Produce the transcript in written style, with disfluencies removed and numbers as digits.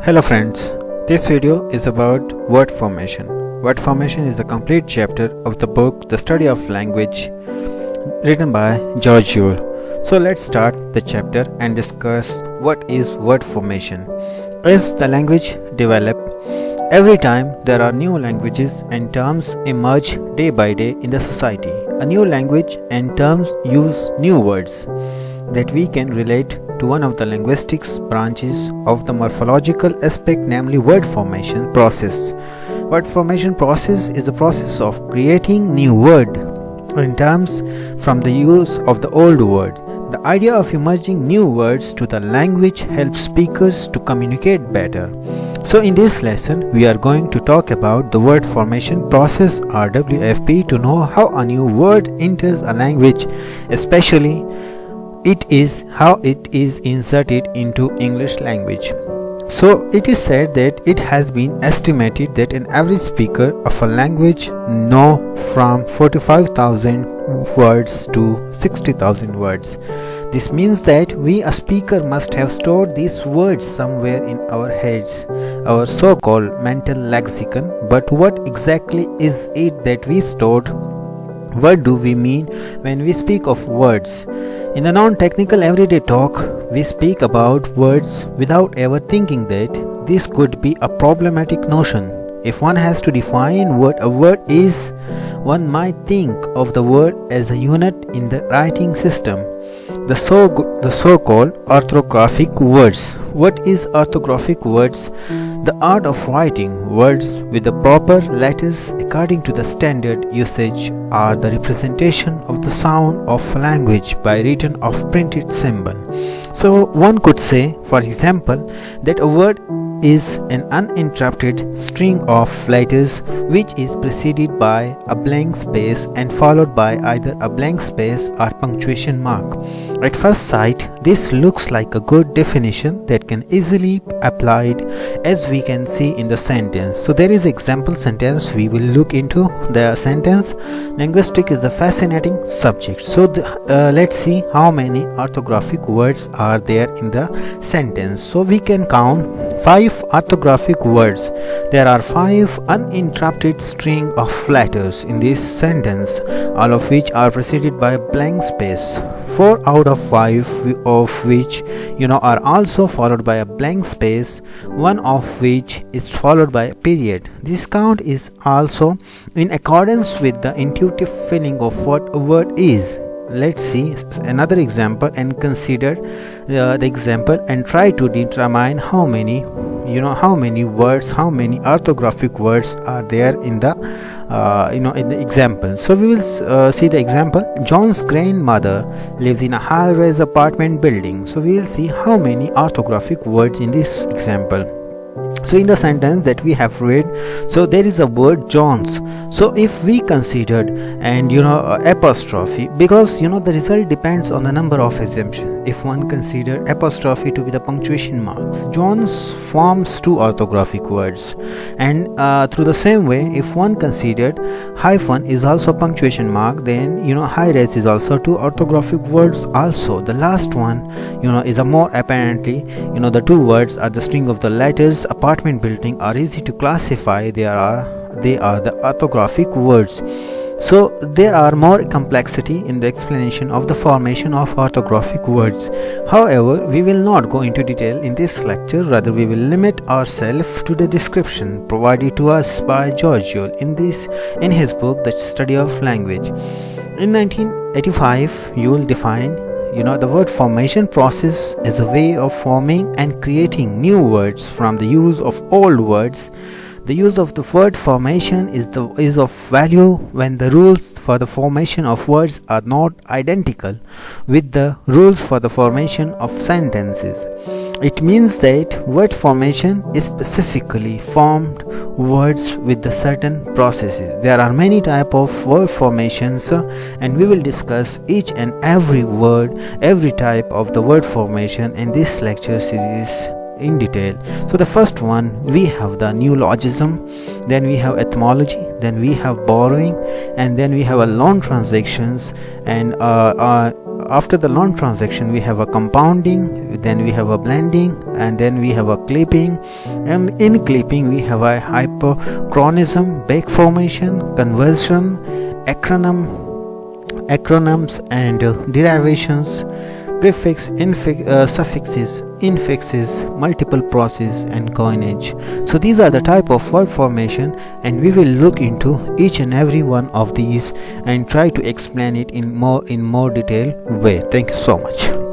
Hello friends, this video is about word formation. Word formation is the complete chapter of the book The Study of Language written by Yule. So let's start the chapter and discuss what is word formation. As the language develops, every time there are new languages and terms emerge day by day in the society. A new language and terms use new words that we can relate to one of the linguistics branches of the morphological aspect, namely word formation process. Word formation process is the process of creating new word in terms from the use of the old word. The idea of emerging new words to the language helps speakers to communicate better. So in this lesson we are going to talk about the word formation process or WFP to know how a new word enters a language, especially how it is inserted into English language. So it is said that it has been estimated that an average speaker of a language know from 45,000 words to 60,000 words. This means that we, a speaker, must have stored these words somewhere in our heads, our so-called mental lexicon. But what exactly is it that we stored? What do we mean when we speak of words? In a non-technical everyday talk, we speak about words without ever thinking that this could be a problematic notion. If one has to define what a word is, one might think of the word as a unit in the writing system, the so-called orthographic words. What is orthographic words? The art of writing words with the proper letters according to the standard usage are the representation of the sound of language by written or printed symbol. So one could say, for example, that a word is an uninterrupted string of letters which is preceded by a blank space and followed by either a blank space or punctuation mark. At first sight, this looks like a good definition that can easily be applied, as we can see in the sentence. So there is example sentence. We will look into the sentence. Linguistics is a fascinating subject. So let's see how many orthographic words are there in the sentence. So we can count 5 orthographic words. There are 5 uninterrupted string of letters in this sentence, all of which are preceded by a blank space. 4 out of 5 of which are also followed by a blank space, one of which is followed by a period. This count is also in accordance with the intuitive feeling of what a word is. Let's see another example and consider the example and try to determine how many words, how many orthographic words are there in the in the example. So we will see the example. John's grandmother lives in a high-rise apartment building. So we will see how many orthographic words in this example. So in the sentence that we have read, so there is a word John's. So if we considered and apostrophe, because the result depends on the number of assumptions. If one considered apostrophe to be the punctuation marks, John's forms 2 orthographic words, and through the same way, if one considered hyphen is also punctuation mark, then high res is also 2 orthographic words. Also the last one is a more apparently the 2 words are the string of the letters. Apartment building are easy to classify. They are the orthographic words. So there are more complexity in the explanation of the formation of orthographic words. However, we will not go into detail in this lecture. Rather, we will limit ourselves to the description provided to us by Yule in his book The Study of Language. In 1985, Yule defined the word formation process as a way of forming and creating new words from the use of old words. The use of the word formation is of value when the rules for the formation of words are not identical with the rules for the formation of sentences. It means that word formation is specifically formed words with the certain processes. There are many types of word formations, and we will discuss each and every type of the word formation in this lecture series in detail. So the first one, we have the neologism, then we have etymology, then we have borrowing, and then we have a loan transactions, and after the long transaction we have a compounding, then we have a blending, and then we have a clipping, and in clipping we have a hyperchronism, back formation, conversion, acronyms and derivations, prefix, suffixes, infixes, multiple process, and coinage. So these are the type of word formation, and we will look into each and every one of these and try to explain it in more detailed way. Thank you so much.